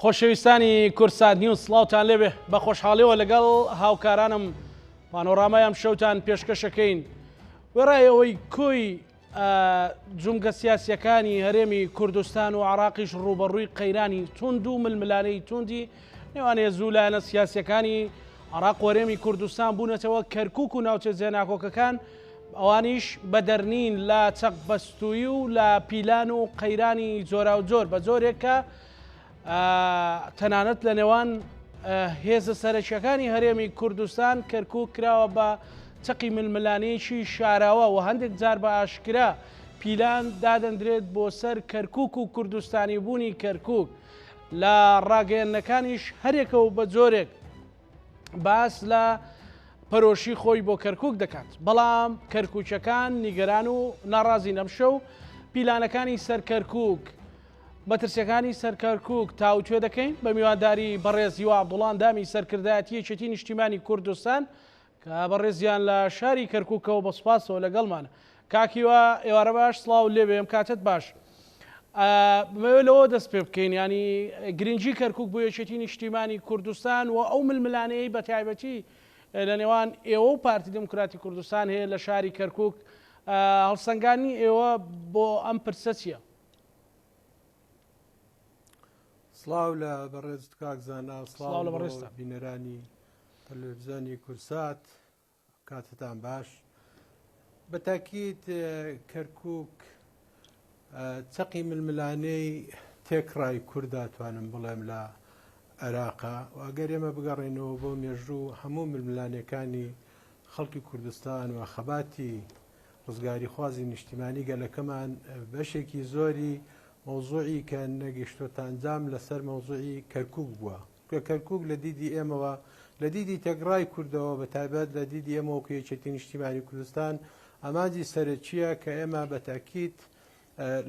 خۆشەویستانی کورسات نیوز سڵاوتان لێبێ بە خۆشحاڵیەوە لەگەڵ هاوکارانم پانۆڕامایەم شەوتان پێشکەشەکەین وێڕایەوەی کۆی جومگە سیاسیەکانی هەرێمی کوردستان و عراقیش ڕوبەڕووی قەیرانی توند و ململانەی توندی نێوانێ زوولانە سیاسیەکانی عراق و هەرێمی کوردستان بوونەتەوە کەرکووک و ناوچە جێناکۆکەکان ئەوانیش بەدەرنین لە چەق بەستووی و لە پیلان و قەیرانی جۆرا و جۆر بە جۆرێک کە تەنانەت لە نێوان هێزە سەرەکیەکانی هەرێمی کوردستان کەرکووک کراوە بە چەقی ململانەیەکی شاراوە و هەندێک جار بە ئاشکرا پیلان دادەندرێت بۆ سەر کەرکووک و کوردستانی بوونی کەرکووک لە ڕاگەیەندەکانیش هەرێکە و بە جۆرێک باس لە پەرۆشی خۆی بۆ کەرکووک دەکات بەڵام کەرکووچەکان نیگەران و ناڕازی نەمشە و پیلانەکانی سەر کەرکووک بەترسیەکانی سەر کەرکووک تاوتوێ دەکەین بە میوانداری بەڕێزی و عەبدوڵڵان دامی سەرکردایەتی یەکێتی نیشتیمانی کوردستان کە بەڕێزیان لە شاری کەرکووکەوە بە سوپاسەوە لەگەڵمانە کاکیوە ئێوارە باش سڵاو لێبێ ئەم کاتت باش لەوە دەست پێ بکەین ینی گرنگجی کەرکووک بۆ یەکێتی نیشتیمانی کوردستان و ئەو ململانەیەی بە تایبەتی لە نێوان ئێوە و پارتی دموکراتی کوردستان هەیە لە شاری کەرکووک هەڵسەنگانی ئێوە بۆ ئەم پرسە چییە؟ سڵاو لە بەڕێزت کاکزانا سڵاو لە بەڕێستا بینەرانی تەلەڤیزیۆنی کورسات کاتتان باش بە تاکید کەرکووک چەقی ململانەی تێکڕای کووردا توانم بڵێم لە عێراقا و ئەگەر ئێمە بگەڕێنەوە بۆ مێژوو هەموو ململانەکانی خەڵکی کوردستان و خەباتی ڕزگاری خوازی نیشتیمانی گەلەکەمان بەشێکی زۆری مۆزوعی کە نەگەیشتۆتانجام لەسەر مۆزوعی کەرکووک بووە کە کەرکووک لە دیدی ئێمەوە لە دیدی تێگڕای کوردەوە بە تایبەت لە دیدی ئێمەوە کە یەکێتی نیشتیمانی کوردستان ئامانجی سەرەکیە کە ئێمە بە تاکید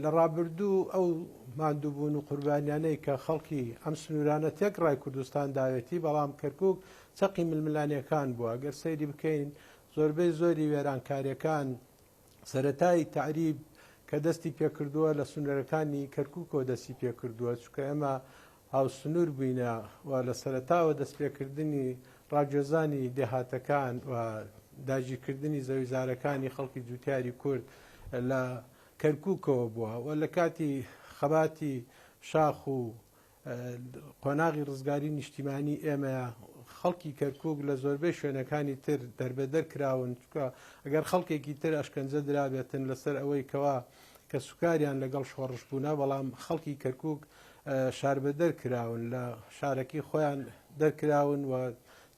لە ڕابردوو ئەو ماندووبوون و قوربانیانەی کە خەڵکی ئەم سنوورانە تێکڕای کوردستان داوێتی بەڵام کەرکووک چەقی ململانیەکان بووە گەر سەیری بکەین زۆربەی زۆری وێرانکاریەکان سەرەتای تعریب کە دەستی پێکردووە لە سنوورەکانی کەرکووکەوە دەستی پێکردووە چونکە ئێمە هاو سنوور بووینە و لە سەرەتاوە دەستپێکردنی ڕاگێزانی دێهاتەکان و داگیرکردنی زەویزارەکانی خەڵکی جوتیاری کورد لە کەرکووکەوە بووە و لە کاتی خەباتی شاخ و قۆناغی ڕزگاری نیشتیمانی ئێمە خەڵکی کەرکووک لە زۆربەی شوێنەکانی تر دەربەدەر کراون چکە ئەگەر خەڵکێکی تر ئەشکەنجە درابێتن لەسەر ئەوەی کەوا کە سوکاریان لەگەڵ شۆڕش بوونە بەڵام خەڵکی کەرکووک شاربەدەر کراون لە شارەکەی خۆیان دەرکراون و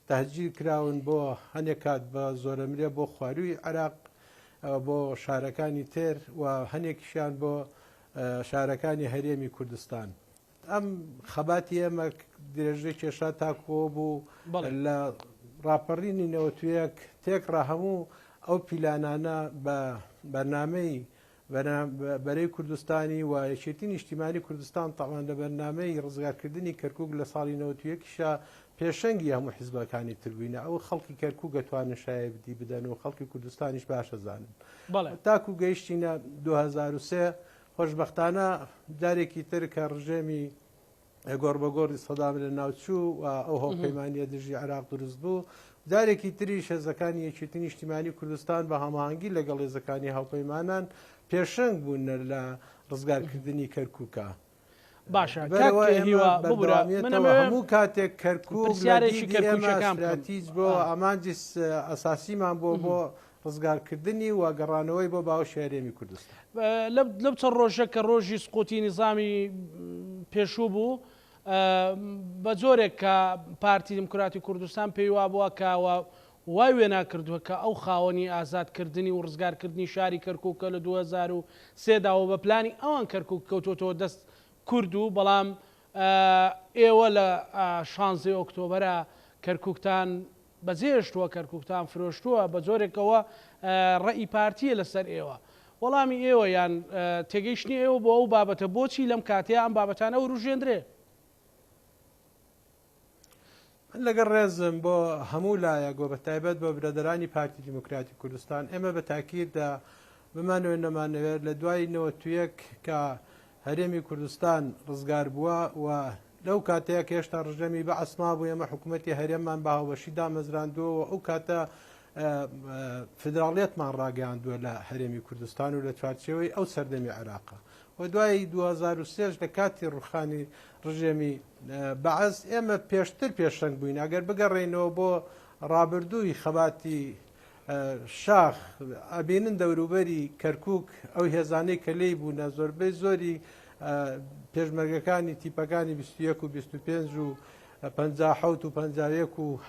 تەهجیر کراون بۆ هەندێک کات بە زۆرەمرێ بۆ خواروی عێراق بۆ شارەکانی تر و هەندێکیشیان بۆ شارەکانی هەرێمی کوردستان ئەم خەباتی ئێمە درێژەی کێشا تاکۆ بوو لە ڕاپەڕینی نەوەتویەک تێکڕا هەموو ئەو پیلانانە بە بەرنامەی بەرەی کوردستانی و یەکێتی نیشتیمانی کوردستان تاوان لە بەرنامەی ڕزگارکردنی کەرکووک لە ساڵی 91شا پێشەنگی هەموو حیزبەکانی تربووینە ئەو خەڵکی کەرکووک دەتوانن شایە بدی بدەن و خەڵکی کوردستانیش باشە زانن تاکو گەیشتینە 2003 خۆشبەختانە جارێکی تر کە ڕژێمی گۆڕبەگۆڕی سەدام لە ناوچوو و ئەو هەڵپەیمانیە دژی عێراق دروست بوو جارێکی تریش هێزەکانی یەکێتی نیشتیمانی کوردستان بە هەماهەنگی لەگەڵ هێزەکانی هاوپەیمانان پێشەنگ بوون لە ڕزگارکردنی کەرکووکە باشە هەموو کاتێک کەرکووک ئەمەتیج بۆ ئامانجی ئەساسیمان بۆ ڕزگارکردنی و گەڕانەوەی بۆ باوەشی هەرێمی کوردستان لەو چەند ڕۆژە کە ڕۆژی سقوتی نیزامی پێشوو بوو بە جۆرێک کە پارتی دموکراتی کوردستان پێی وا بووە کەوە وای وێنا کردووە کە ئەو خاوەنی ئازادکردنی و ڕزگارکردنی شاری کەرکووکە لە 2003داوە بە پلانی ئەوان کەرکووک کەوتۆتەوە دەست کورد و بەڵام ئێوە لە 16 ئۆکتۆبەرە کەرکووکتان بەجێشتووە کەرکووکتان فرۆشتووە بە جۆرێکەوە ڕێی پارتیە لەسەر ئێوە وەڵامی ئێوە یان تێگەیشتنی ئێوە بۆ ئەو بابەتە بۆچی لەم کاتەیە ئەم بابەتانە وروژێندرێ من لەگەڵ ڕێزم بۆ هەموو لایەک بە تایبەت بە برادەرانی پارتی دیموکراتی کوردستان ئێمە بە تاکیددا بمانەوە نەمانەوێت لە دوای 91 کە هەرێمی کوردستان ڕزگار بووە و لەو کاتەیە کە هێشتا ڕژەمی بە ئەسما بوو ئێمە حکوومەتی هەرێممان بە هاوبەشی دامەزراندووە ئەو کاتە فدراڵێتمان ڕاگەیاندووە لە هەرێمی کوردستان و لە چوارچێوەی ئەو سەردەمی عێراقا و دوای 2023 لە کاتی ڕوخانی ڕژێمی بەعەز ئێمە پێشتر پێشەنگ بووین ئەگەر بگەڕێنەوە بۆ ڕابردووی خەباتی شاخ ئەبینن دەوروبەری کەرکووک ئەو هێزانەی کە لێی بوونە زۆربەی زۆری پێشمەرگەکانی تیپەکانی 21 و 25 و 57 و 51 و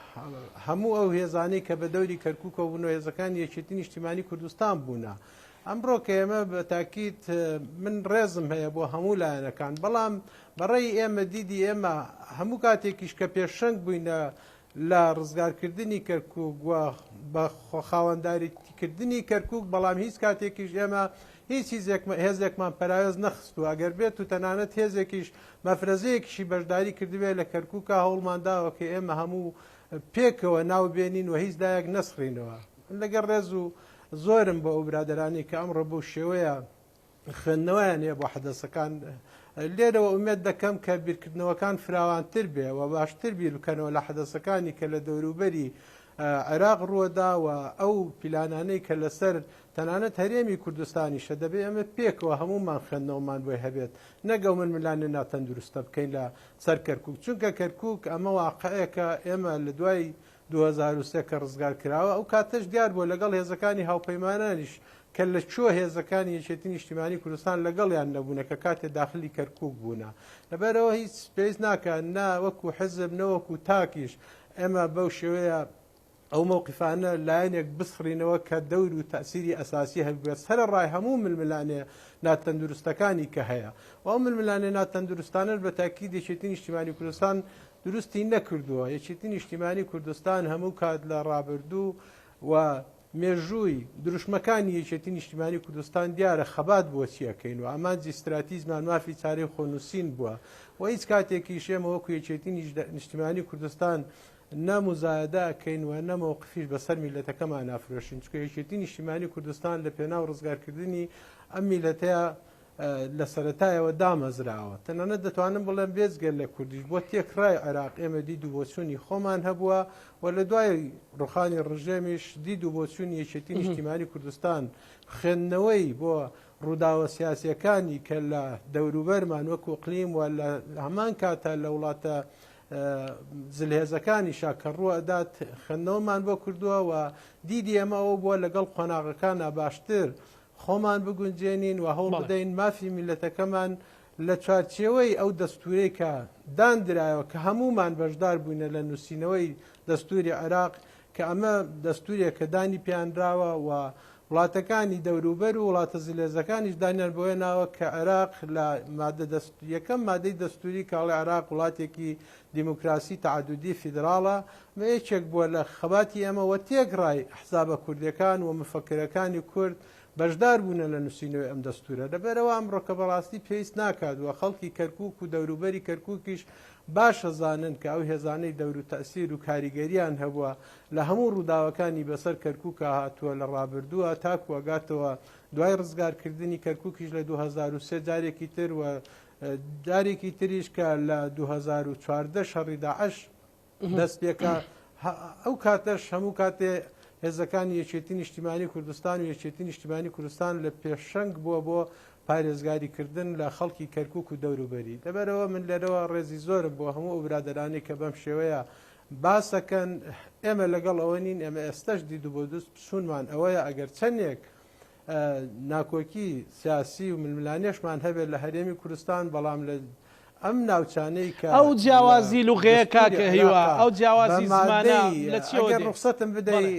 هەموو ئەو هێزانەی کە بە دەوری کەرکووکە بوون و هێزەکانی یەکێتی نیشتیمانی کوردستان بوونە ئەمڕۆ کە ئێمە بە تاکید من ڕێزم هەیە بۆ هەموو لایەنەکان بەڵام بەڕێی ئێمە دیدی ئێمە هەموو کاتێکیش کە پێشەنگ بووینە لە ڕزگارکردنی کەرکووک بە خاوەنداریکردنی کەرکووک بەڵام هیچ کاتێکیش ئێمە هیچ هێزێکمان پەراوێز نەخست و ئەگەر بێت و تەنانەت هێزێکیش مەفرەزەیەکیشی بەشداری کردوێت لە کەرکووکە هەوڵمانداوە کە ئێمە هەموو پێکەوە ناوبێنین و هیچ دایەک نەسڕینەوە لەگەر ڕێز و زۆرم بە ئەو برادرانی کە ئەمڕۆ بۆ شێوەیە خوێندنەوەیان هەیە بۆ حەدەسەکان لێرەوە ئومێد دەکەم کە بیرکردنەوەکان فراوانتر بێ و باشتر بیر بکەنەوە لە حەدەسەکانی کە لە دەوروبەری عێراق ڕووەداوە ئەو پیلانانەی کە لەسەر تەنانەت هەرێمی کوردستانیشە دەبێت ئەمە پێکەوە هەمومان خوێندنەوەمان بۆی هەبێت نەگەو من ملانە ناتەندروستە بکەین لە سەر کەرکووک چونکە کەرکووک ئەمە واقعەیەکە ئێمە لە دوای 2023 کە ڕزگار کراوە ئەو کاتەش دیار بووە لەگەڵ هێزەکانی هاوپەیمانانیش کە لە چۆ هێزەکانی یەکێتی نیشتیمانی کوردستان لەگەڵیان نەبوونە کە کاتێ داخلی کەرکووک بوونە لەبەرەوە هیچ پێویست ناکات نەوەکو حزب نەوەکو تاکیش ئێمە بەو شێوەیە ئەو مووقفانە لایەنێک بسڕینەوە کە دەور و تەسیری ئەساسی هەبێت سەر ڕای هەموو ململانێ ناتەندروستەکانی کە هەیە و ئەو ململانێ ناتەندروستانش بە تاکید یەکێتی نیشتیمانی کوردستان دروستی نەکردووە یەکێتی نیشتیمانی کوردستان هەموو کات لە ڕابردوو و مێژووی دروشمەکانی یەکێتی نیشتیمانی کوردستان دیارە خەبات بۆ چیەکەین و ئامانجی استراتیزمان مافی چارەی خۆنووسین بووە و هیچ کاتێکی شێمە وەکو یەکێتی نیشتیمانی کوردستان نەموزایداکەین و نەمەوقفیش بەسەر میلەتەکەمان نافرۆشین چکە یەکێتی نیشتیمانی کوردستان لە پێناو ڕزگارکردنی ئەم میلەتەیە لە سەرەتایەوە دامەزراوە تەنانەت دەتوانم بڵێم بێزگەر لە کوردیش بۆ تێکڕای عێراق ئێمە دید و بۆچوونی خۆمان هەبووە و لە دوای ڕوخانی ڕژێمیش دید و بۆچوونی یەکێتی نیشتیمانی کوردستان خوێندنەوەی بۆ ڕووداوە سیاسیەکانی کە لە دەوروبەرمان وەکو قلیم و لە هەمان کاتە لە وڵاتە زلهێزەکانی شاکەڕوە ئەدات خوێندنەوەمان بۆ کردووە و دیدی ئەمە ئەوە بووە لەگەڵ قۆناغەکانە باشتر خۆمان بگونجێنین و هەوڵ بدەین مافی میلەتەکەمان لە چوارچێوەی ئەو دەستورەی کە دانرایەوە کە هەمومان بەشدار بووینە لە نووسینەوەی دەستوری عێراق کە ئەمە دەستورێک کە دانی پیانراوە و وڵاتەکانی دەوروبەر و وڵاتە زلێزەکانیش دانیان بۆیە ناوە کە عێراق لە یەکەم مادەی دەستوری کاڵی عێراق وڵاتێکی دیموکراسی تعدودی فیدراڵە یەکێک بووە لە خەباتی ئەمەوە تێکڕای حزابە کوردەکان و مفەکرەکانی کورد بەشدار بوونە لە نووسینەوەی ئەم دەستورە لەبەرەوە ئەمڕۆ کە بەڕاستی پێویست ناکات وە خەڵکی کەرکووک و دەوروبەری کەرکووکیش باشە زانن کە ئەو هێزانەی دەور و تەسیر و کاریگەریان هەبووە لە هەموو ڕووداوەکانی بەسەر کەرکووکە هاتووە لە ڕابردووە تاکو ئەگاتەوە دوای ڕزگارکردنی کەرکووکیش لە 2023 جارێکی تر و جارێکی تریش کە لە 2014 شەڕی داعش دەست پێکە ئەو کاتەش هەموو کاتێ هێزەکانی یەکێتی نیشتیمانی کوردستان و یەکێتی نیشتیمانی کوردستان لە پێشەنگ بووە بۆ پارێزگاریکردن لە خەڵکی کەرکووک و دەوروبەری لەبەرەوە من لەرەوە ڕێزی زۆرم بۆ هەموو ئەو برادەرانی کە بەم شێوەیە باسەکەن ئێمە لەگەڵ ئەوە نین ئێمە ئێستش دید و بۆ دەست سوونمان ئەوەیە ئەگەر چەندێک ناکۆکی سیاسی و ململانێشمان هەبێت لە هەرێمی کوردستان بەڵام لە ئەم ناوچانەی کە ئەو جیاوازی لوغەیە کاکە هیوا ئەو جیاوازی زمانە لە ئەگەر ڕوخسەتم بدەی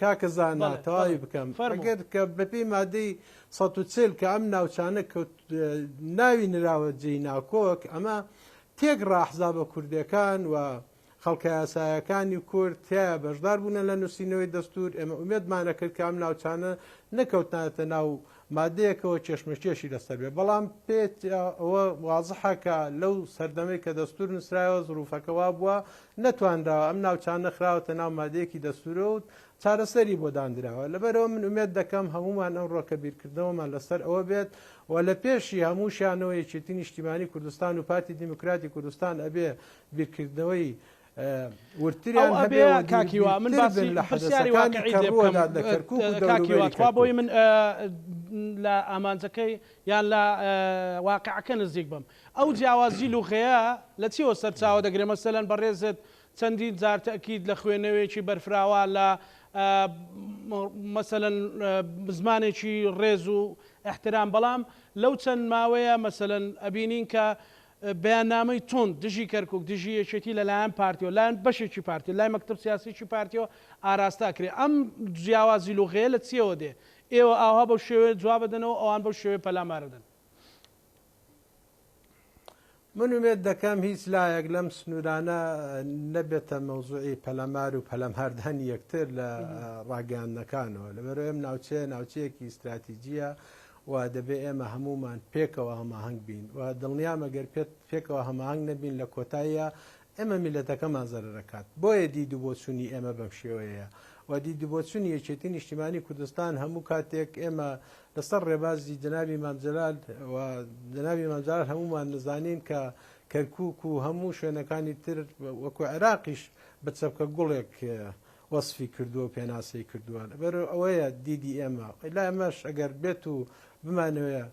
کاکە زانا تەواوی بکەم ئەگەر کە بەپێی مادەی 140 کە ئەم ناوچانە ناوی نراوە جێی ناکۆک ئەمە تێکڕا حزابە کوردەکان و خەڵکە یاسایەکانی کورد تایە بەشدار بوونە لە نووسینەوەی دەستور ئێمە ئومێدمانە کرد کە ئەم ناوچانە نەکەوتناتە ناو مادەیەکەوە چێشمەکێشی لەسەر بێ بەڵام پێت ئەوە وازحەکە لەو سەردەمەی کە دەستور نووسرایەوە زروفەکەوا بووە نەتوانراوە ئەم ناوچان نەخراوەتە ناو مادەیەکی دەستورە و چارەسەری بۆ دانراوە لەبەرەوە من ئومێد دەکەم هەمومان ئەم ڕۆکە بیرکردنەوەمان لەسەر ئەوە بێت و لە پێشی هەمووشیانەوە یەکێتی نیشتیمانی کوردستان و پارتی دیموکراتی کوردستان ئەبێ بیرکردنەوەی ورتریان هەبێ کاکیوا من باسی پرسیاری واقعی کاکیواتخوا بۆی من لە ئامانجەکەی یان لە واقعەکە نزیک بم ئەو جیاوازی لوغەیە لە چیەوە سەرچاوە دەگرێت مەسەلەن بەڕێزت چەندین جار تەکید لە خوێنەوەیەکی بەرفراوە لە مەسەلەن زمانێکی ڕێز و احترام بەڵام لەو چەند ماوەیە مەسەلەن ئەبینین کە بەیاننامەی تۆن دژی کەرکک دژی یەکێتی لەلایەن پارتیۆ لایەن بەشێکی پارتی لای مەکتب سیاسیی پارتیۆ ئاراستاکرێ ئەم جیاوازی لوغەیە لە چیەوە دێ ئێوە ئاوا بەو شێوێ جواب بدەنەوە ئەوان بەو شێوێ پەلاماردن من ومێت دەکەم هیچ لایەک لەم سنوورانە نەبێتە مەوزوعی پەلەمار و پەلەماردانی یەکتر لە ڕاگەاندنەکانەوە لەبەرەوە ئێم ناوچەیەکی استراتیجیە و دەبێ ئێمە هەمومان پێکەوە هەماهەنگ بین و دڵنیامەگەر پێکەوە هەماهەنگ نەبین لە کۆتاییە ئێمە میلەتەکەمان زەرەکات بۆیە دیدو بۆ چوونی ئێمە بەم شێوەیە و دیدو بۆ چوونی یەکێتی نیشتیمانی کوردستان هەموو کاتێک ئێمە لەسەر ڕێبازی جنابی مامجلال و جنابی مامجلال هەمومان نزانین کە کەرکووک و هەموو شوێنەکانی تر وەکو عێراقیش بە چەپکە گوڵێک وەصفی کردووە و پێناسەی کردووە بەر ئەوەیە دیدی ئێمە لا ئەمەش ئەگەر بێت و بمانەوەیە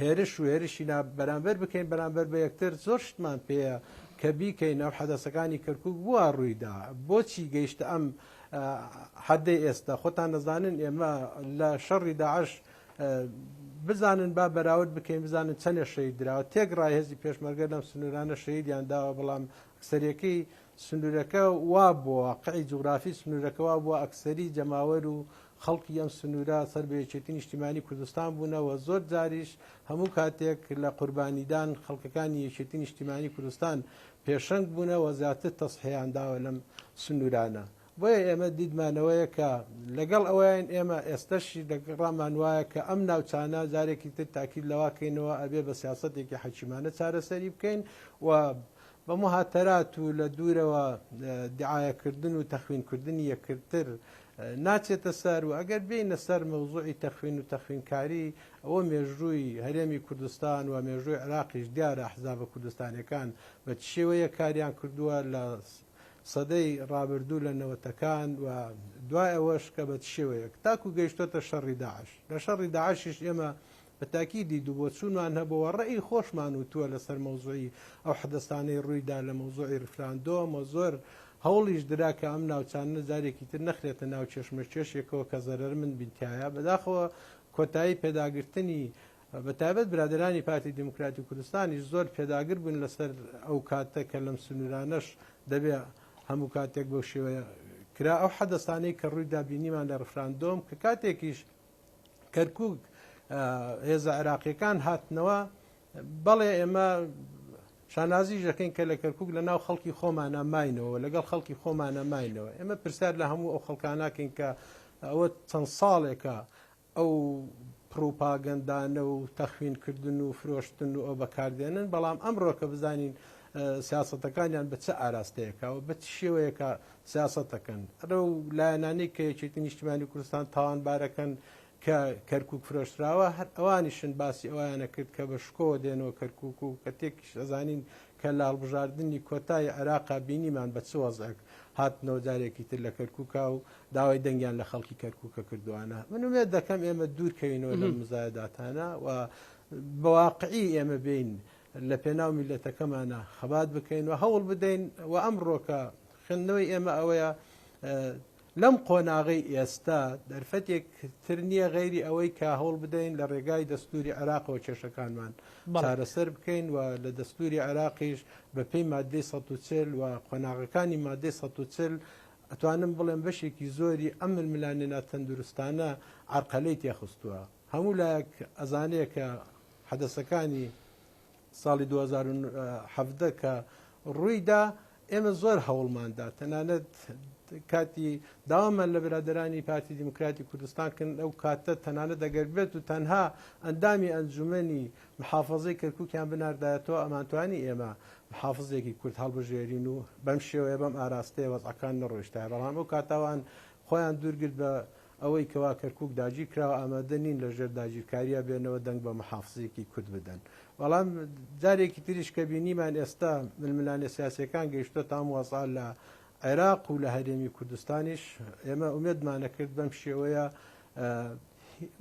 هێرش و هێرشی بەرامبەر بکەین بەرامبەر بە یەکتر زۆر شتمان پێەیە کە بیکەین ئەو حەدەسەکانی کەرکووک بووە ڕوویدا بۆچی گەیشتە ئەم حەدەی ئێستا خۆتان دەزانن ئێمە لە شەڕی داعش بزانن با بەراورد بکەین بزانن چەندێ شەهید دراوە تێکڕای هێزی پێشمەرگە لەم سنوورانە شەهیدیان داوە بەڵام ئەکسەریەکەی سنوورەکە وا بووە واقعی جوغرافی سنوورەکە وا بووە ئەکسەری جەماوەر و خەڵکی ئەم سنوورە سەر بە یەکێتی نیشتیمانی کوردستان بوونەوە زۆر جاریش هەموو کاتێک لە قوربانیدان خەڵکەکانی یەکێتی نیشتیمانی کوردستان پێشەنگ بوونەوە زیاتر تەسحیان داوە لەم سنوورانە بۆیە ئێمە دیدمانەوەیە کە لەگەڵ ئەوەیان ئێمە ئێستەشی ڕامان وایە کە ئەم ناوچانە جارێکی تر تاکید لەواکەینەوە ئەبێ بە سیاسەتێکی حەکیمانە چارەسەری بکەین و بە مهاتەرات و لە دوورەوە دیعایەکردن و تەخوینکردنی یەکتر ناچێتە سەر و ئەگەر بینە سەر مەوزوعی تەخوین و تەخوینکاری ئەوە مێژووی هەرێمی کوردستان و مێژووی عێراقیش دیارە ئەحزابە کوردستانیەکان بە شێوەیە کاریان کردووە لە سەدەی ڕابردوو لە نەوەتەکان و دوای ئەوەش کە بە شێوەیە تاکو گەیشتۆتە شەڕی داعش لە شەڕی داعشیش ئێمە بە تاکیدی دوو بۆ چوونمان هەبەوە ڕێی خۆشمان وتووە لەسەر مەوزوعی ئەو حەدەستانەی ڕوویدا لە مەوزوعی ڕفراندۆمە زۆر هەوڵیش درا کە ئەم ناوچانە جارێکی تر نەخرێتە ناو چێشمەکێشێکەوە کە زەرەر من بینتیایە بەداخەوە کۆتایی پێداگرتنی بەتابەت برادرانی پارتی دیموکراتی کوردستانیش زۆر پێداگر بوون لەسەر ئەو کاتە کە لەم سنوورانەش دەبێ هەموو کاتێک بەو شێوەیە کرا ئەو حەدەستانەی کە ڕوویدا بینیمان لە ڕفراندۆم کە کاتێکیش کەرکووک هێزە عێراقیەکان هاتنەوە بەڵێ ئێمە شانازی ژەکەین کە لە کەرکووک لە ناو خەڵکی خۆمانە ماینەوە لەگەڵ خەڵکی خۆمانە ماینەوە ئێمە پرسیار لە هەموو ئەو خەڵکاناکەین کە ئەوە چەند ساڵێکە ئەو پرۆپاگەندانە و تەخوینکردن و فرۆشتن و ئەو بەکاردێنن بەڵام ئەمڕۆ کە بزانین سیاسەتەکانیان بە چه ئاراستەیەکە و بە شێوەیەکە سیاسەتەکەن ئەرە و لایەنانی کە یەکێتی نیشتیمانی کوردستان تاوانبارەکەن کە کەرکووک فرۆشراوە هەر ئەوانیشن باسی ئەویانە کرد کە بە شکۆ دێنەوە کەرکووک و کە تێکیش ئەزانین کە لاڵبژاردننی کۆتای عێراقا بینیمان بە چ وەزەک هاتنەوە جارێکی تر لە کەرکووکا و داوای دەنگیان لە خەڵکی کەرکووکە کردوانە من وێت دەکەم ئێمە دوورکەوینەوە لە مزایداتانە و بەواقعی ئێمە بین لە پێناو میلەتەکەمانە خەبات بکەین و هەوڵ بدەین و ئەمڕۆکە خوێندنەوەی ئێمە ئەوەیە لەم قۆناغی ئێستا دەرفەتێک تر نییە غەیری ئەوەی کە هەوڵ بدەین لە ڕێگای دەستوری عێراقەوە کێشەکانمان چارەسەر بکەین و لە دەستوری عێراقیش بە پێی مادەی 140 و قۆناغەکانی مادەی 140 ئەتوانم بڵێم بەشێکی زۆری ئەم ململانێنە تەندروستانە عەرقەلەی تێخستووە هەموو لایەک ئەزانەیە کە حەدەسەکانی ساڵی 2017 کە ڕوویدا ئێمە زۆر هەوڵماندا تەنانەت کاتی داوامە لە برادرانی پارتی دیموکراتی کوردستانکن ئەو کاتە تەنانە دەگەربێت و تەنها ئەندامی ئەنجومەنی محافظەی کەرکووکیان بناردایەتەوە ئەمانتوانی ئێمە محافظێکی کورد هەڵبژێرین و بەم شێوەیە بەم ئاراستەیە وەزعەکان نەڕۆیشتە بەڵام ئەو کاتاوان خۆیان دوورگرت بە ئەوەی کەوا کەرکووک داگیر کراوە ئامادە نین لە ژێر داگیرکاریە بێنەوە دەنگ بە محافزێکی کورد بدەن بەڵام جارێکی تریش کە بینیمان ئێستا ململانە سیاسەکان گەیشتە تام وەسا لە عێراق و لە هەرێمی کوردستانیش ئێمە ئومێدمانە کرد بەم شێوەیە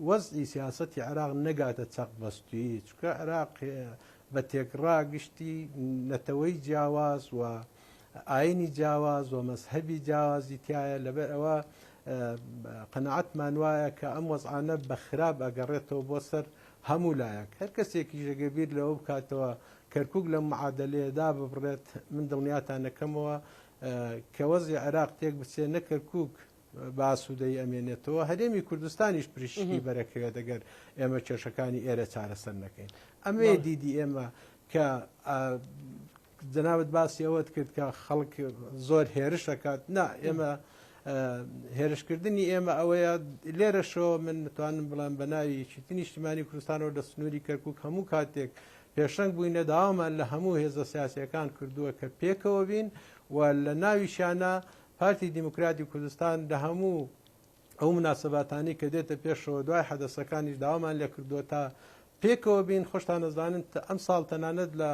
وەزعی سیاسەتی عێراق نەگاتە چەق بەستویی چکە عێراق بە تێکڕا گشتی نەتەوەی جیاواز و ئاینی جیاواز و مەزهەبی جیاوازی تایە لەبەر ئەوە قەنەعەتمان وایە کە ئەم وەزعانە بە خراپ ئەگەڕێتەوە بۆ سەر هەموو لایەک هەر کەسێکی ژەگەبیر لەوە بکاتەوە کەرکووک لە معادلەیەدا ببڕێت من دڵنیاتان نەکەمەوە کە وەزی عێراق تێک بچێ نە کەرکووک باسوودەی ئەمێنێتەوە هەرێمی کوردستانیش پرشتی بەرەکەوێت دەگەر ئێمە کێشەکانی ئێرە چارەسەر نەکەین ئەمێ دیدی ئێمە کە جەنابەت باسی ئەوەت کرد کە خەڵک زۆر هێرش دەکات نا ئێمە هێرشکردنی ئێمە ئەوەیە لێرەشەوە من نتوانم بڵام بە ناوی چیتی نیشتیمانی کوردستانەوە لە سنووری کەرکووک هەموو کاتێک پێشەنگ بووینە داوامان لە هەموو هێزە سیاسیەکان کردووە کە پێکەوە بین و لە ناویشانە پارتی دیموکراتی کوردستان لە هەموو ئەو مناسباتانی کە دێتە پێشەوە دوای حەدەسەکانیش داوامان لێ کردووە تا پێکەوە بین خۆشتان نەزانن ئەم ساڵ تەنانەت لە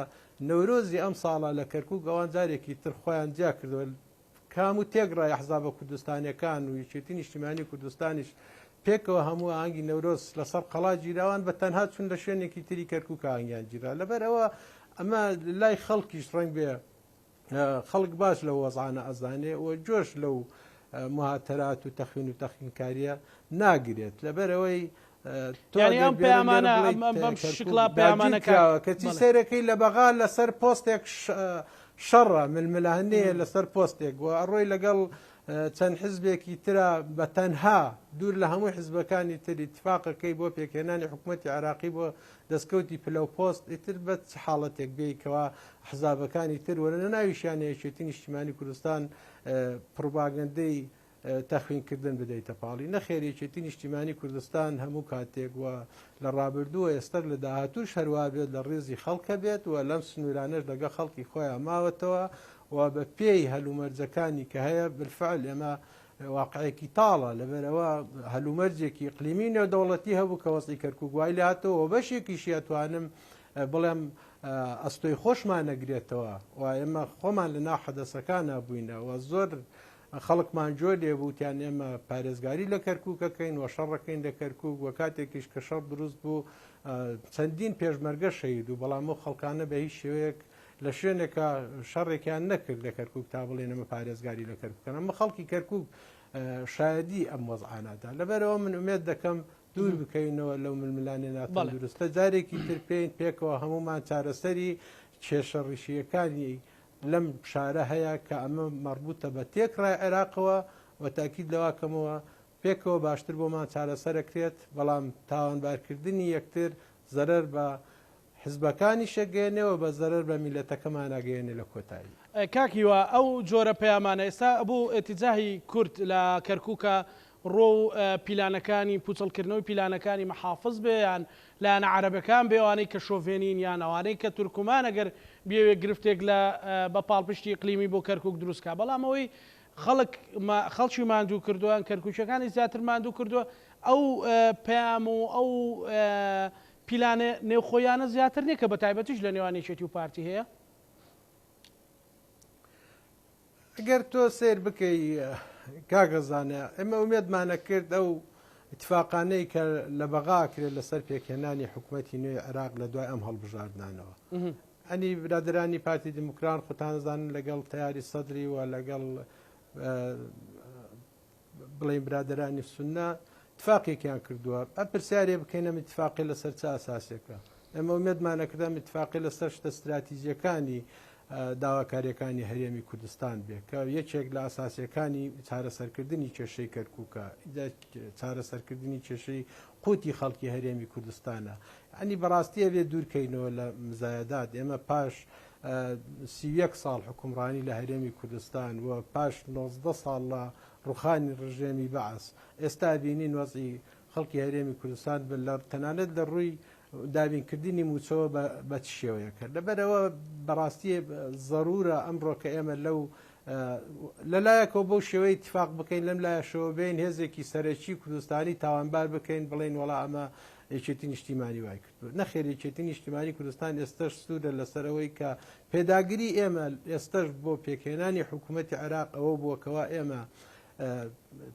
نەورۆزی ئەم ساڵە لە کەرکووک ئەوان جارێکی تر خۆیان جیا کردووە کام و تێگڕای حزابە کوردستانیەکان و یەکێتی نیشتیمانی کوردستانیش پێکەوە هەموو ئاهەنگی نەورۆز لەسەر قەڵا گیراوان بە تەنها چون لە شوێنێکی تری کەرکووک ئاهەنگیان گیرا لەبەرەوە ئەمە لای خەڵکیش ڕەنگ بێ خەڵک باش لە وەزعانە ئەزانێ و جۆش لەو مهاتەرات و تەخوین و تەخینکاریە ناگرێت لەبەرەوەی ئەم پەیامانە بەم شکڵا پەیامانەکە کەچی سەرەکەی لە بەغا لەسەر پۆستێک شەڕە ململانەیە لەسەر پۆستێک و ئەڕۆی لەگەڵ چەند حزبێکی ترە بە تەنها دوور لە هەموو حزبەکانی تر اتفاقەکەی بۆ پێکهێنانی حکوومەتی عراقی بۆ دەستکەوتی پلە پۆست ئیتر بە حاڵەتێک بێیکەوە حزابەکانی تر وەرە ناویشیان یەکێتی نیشتیمانی کوردستان پروپاگەندەی تەخوینکردن بدەیتە پاڵی نەخێریەکێتی نیشتیمانی کوردستان هەموو کاتێک وە لە ڕابردووە ئێستەر لە داهاتوش هەروە بێت لە ڕێزی خەڵکە بێت و لەم سنوورانەش لەگە خەڵکی خۆیان ماوەتەوە و بە پێی هەلومەرجەکانی کە هەیە بالفعل ئێمە واقعەیەکی تاڵە لەبەرەوە هەلومەرجێکی اقلیمی نێودەوڵەتی هەبوو کە وەزعی کەرکووک وای لاتەوە و بەشێکیشی ئەتوانم بڵێم ئەستۆی خۆشمان نەگرێتەوە و ئێمە خۆمان لە ناو حەدەسەکانە بووینەوە زۆر خەڵکمان جۆ لێبووتیان ئێمە پارێزگاری لە کەرکووکەکەین و شەڕەکەین لە کەرکووک وە کاتێکیش کە شەڕ دروست بوو چەندین پێشمەرگە شەید و بەڵام و خەڵکانە بە هیچ شێوەیەک لە شوێنێکە شەڕێکیان نەکرد لە کەرکووک تا بڵێنەمە پارێزگاری لە کەرکووکەن ئەمە خەڵکی کەرکووک شایدی ئەم وەزعانەدا لەبەرەوە من ئومێد دەکەم دوور بکەینەوە لەو ململانێ ناتەندروستە جارێکی تر پێین پێکەوە هەمومان چارەسەری کێشە ڕیشیەکانی لەم شارە هەیە کە ئەمە مەربوطە بە تێکڕای عێراقەوە و تاکید لەواکەمەوە پێکەوە باشتر بۆمان چارەسەرەکرێت بەڵام تاوانبارکردنی یەکتر زەرەر بە حزبەکانی شەگەێنەوە بە زەرەر بە میلەتەکەمان ناگەێنێ لە کۆتایی کاکیوە ئەو جۆرە پەیامانە ئێستا بوو ئێتیجاهی کورد لە کەرکووکە ڕۆ و پیلانەکانی پوچەڵکردنەوەی پیلانەکانی محافظ بێ یان لایەنە عەرەبەکان بێوانەی کە شۆڤێنین یان ئەوانەی کە تورکمان ئەگەر بێوێ گرفتێک لە بە پاڵپشتی ئیقلیمی بۆ کەرکووک دروستکە بەڵام ئەوەی خەڵکی ماندوو کردووە کەرکووچەکانی زیاتر ماندوو کردووە ئەو پەیام و ئەو پیلانە نێوخۆیانە زیاتر نییە کە بە تایبەتیش لە نێوانێکێتی و پارتی هەیە ئەگەر تۆ سیر بکەی کاگەزانە ئێمە ئومێدمانە کرد ئەو اتفاقانەی کە لە بەغا کرێت لەسەر پێکهێنانی حکوومەتی نوێی عێراق لە دوای ئەم هەڵبژاردنانەوە ئەنی برادرانی پارتی دیموکرات خۆتانزانن لەگەڵ تیاری سەدری و لەگەڵ بڵێن برادرانی سونە اتفاقێکیان کردووە ئەم پرسیارێ بکەینەم اتفاقی لەسەر چه ئاساسێکە ئێمە ئومێدمانە کردم اتفاقی لەسەر شتە استراتیژیەکانی داواکاریەکانی هەرێمی کوردستان بێ کە یەکێک لە ئاساسیەکانی چارەسەرکردنی کێشەی کەرکووکە چارەسەرکردنی کێشەی قوتی خەڵکی هەرێمی کوردستانە ئەنی بەڕاستیە بێ دوورکەینەوە لە مزایەدات ئێمە پاش 31 ساڵ حکومڕانی لە هەرێمی کوردستان و پاش 19 ساڵ لە ڕوخانی ڕژێمی بەعس ئێستا بینین وەزی خەڵکی هەرێمی کوردستان تەنانەت لە ڕووی دابینکردنی موچەوە بە چ شێوەیەکە لەبەرەوە بەڕاستی ضرورە ئەمڕۆ کە ئێمە لەو لەلایەکەوە بەو شێوەی اتفاق بکەین لەم لایەشەوە بین هێزێکی سەرەکی کوردستانی تاوانبار بکەین بڵێن وەڵا ئەمە یەکێتی نیشتیمانی وای کردو نەخێر یەکێتی نیشتیمانی کوردستان ئێستش سوودە لەسەرەوەی کە پێداگیری ئێمە ئێستش بۆ پێکهێنانی حکوومەتی عێراق ئەوە بووەکەوە ئێمە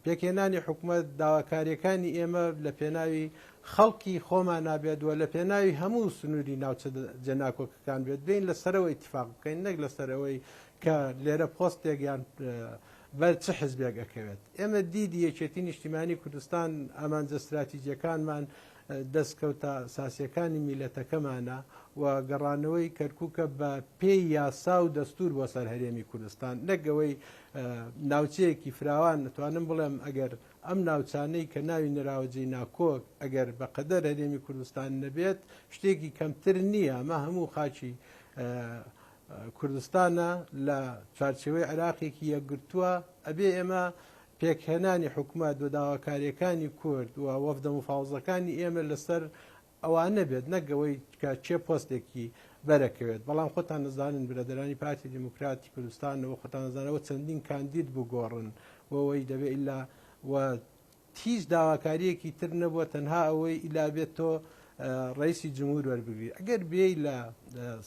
پێکهێنانی حکوومەت داواکاریەکانی ئێمە لە پێناوی خەڵکی خۆمان نابێت وە لە پێناوی هەموو سنووری ناوچە جەناکۆکەکان بێت بین لەسەرەوەی اتفاق بکەین نەک لەسەرەوەی کە لێرە پۆستێک یان بەر چه حزبێک ئەکەوێت ئێمە دیدی یەکێتی نیشتیمانی کوردستان ئامانجە استراتیجیەکانمان دەستکەوتە ساسیەکانی میلەتەکەمانە و گەڕانەوەی کەرکووکە بە پێی یاسا و دەستور بۆ سەر هەرێمی کوردستان نەگەوەی ناوچەیەکی فراوان نتوانم بڵێم ئەگەر ئەم ناوچانەی کە ناوی نراوەجێی ناکۆک ئەگەر بەقەدەر هەرێمی کوردستان نەبێت شتێکی کەمتر نییە ئەمە هەموو خاچی کوردستانە لە چارچەوەی عێراقێکی یەکگرتووە ئەبێ ئێمە پێکهێنانی حکوومەت و داواکاریەکانی کورد و وەفدە مفاوزەکانی ئێمە لەسەر ئەوانە بێت نەگەوەی کە چێ پۆستێکی بەرەکەوێت بەڵام خۆتان نزانن برادرانی پارتی دیموکراتی کوردستانەوە خۆتان نزانەوە چەندین کاندید بگۆڕن وەوەی دەبێت ئیلا و هیچ داواکاریەکی تر نەبووە تەنها ئەوەی ئیلا بێت تۆ ڕئیسی جمهور وەربگری ئەگەر بێ لە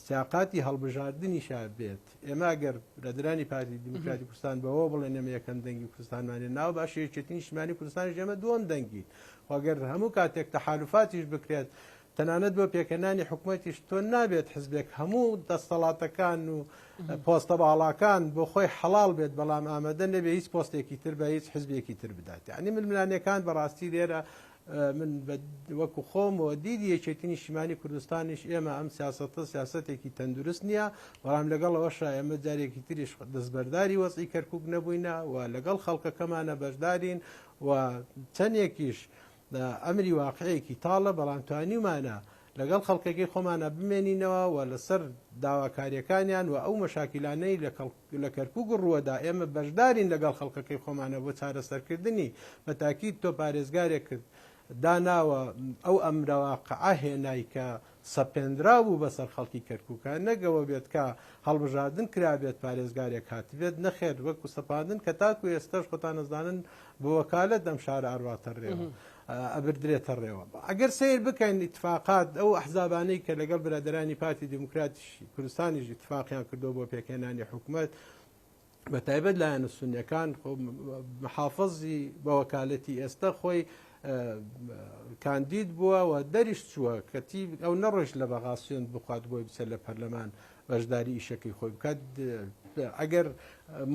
سیاقاتی هەڵبژاردننی شار بێت ئێمە ئەگەر برادرانی پارتی دیموکراتی کوردستان بەوە بڵێن ئێمە یەکەم دەنگی کوردستانمانێ ناو باش یەکێتی نیشتیمانی کوردستانی ئێمە دووەم دەنگی وەگەر هەموو کاتێک تەحالوفاتیش بکرێت تەنانەت بۆ پێکهێنانی حکوومەتیش تۆ نابێت حزبێک هەموو دەسەڵاتەکان و پۆستە باڵاکان بۆ خۆی حەڵال بێت بەڵام ئامادە نەبێ هیچ پۆستێکی تر بە هیچ حزبێکی تر بدات یعنی ململانیەکان بەڕاستی لێرە من وەکو خۆمەوە دیدی یەکێتی نیشتیمانی کوردستانیش ئێمە ئەم سیاسەتە سیاسەتێکی تەندروست نییە بەڵام لەگەڵ ئەوەشە ئێمە جارێکی تریش دەستبەرداری وەزعی کەرکووک نەبووینە و لەگەڵ خەڵکەکەمانە بەشدارین و چەندێکیش ئەمری واقعەیەکی تاڵە بەڵام توانیمانە لەگەڵ خەڵکەکەی خۆمانە بمێنینەوە و لەسەر داواکاریەکانیان و ئەو مەشاکیلانەی لە کەرکووک ڕووەدا ئێمە بەشدارین لەگەڵ خەڵکەکەی خۆمانە بۆ چارەسەرکردنی بە تاکید تۆ پارێزگارێک کرد داناوە ئەو ئەمرەواقعە هێنای کە سەپێنرا بوو بەسەر خەڵکی کەرکووکە نەگەوە بێت کە هەڵبژاردن کرابێت پارێزگارێک هاتبێت نەخێر وەکو سەپاندن کە تاکو ئێستاش خۆتان نەزانن بە وەکالەت دەم شارە ئەڕواتە ڕێوە ئەبردرێتە ڕێوە ئەگەر سیر بکەین اتفاقات ئەو ئەحزابانەی کە لەگەڵ برادرانی پارتی دیموکراتی کوردستانیش اتفاقیان کردو بۆ پێکهێنانی حکوومەت بە تایبەت لایەنە سونیەکان محافظی بە وەکالەتی ئێستا خۆی کاندید بووە و دەریش چووە کەتی ئەو نەڕۆژ لە بەغاسیۆن بخوات بۆی بچێت لە پەرلەمان بەشداری ئیشەکەی خۆی بکات ئەگەر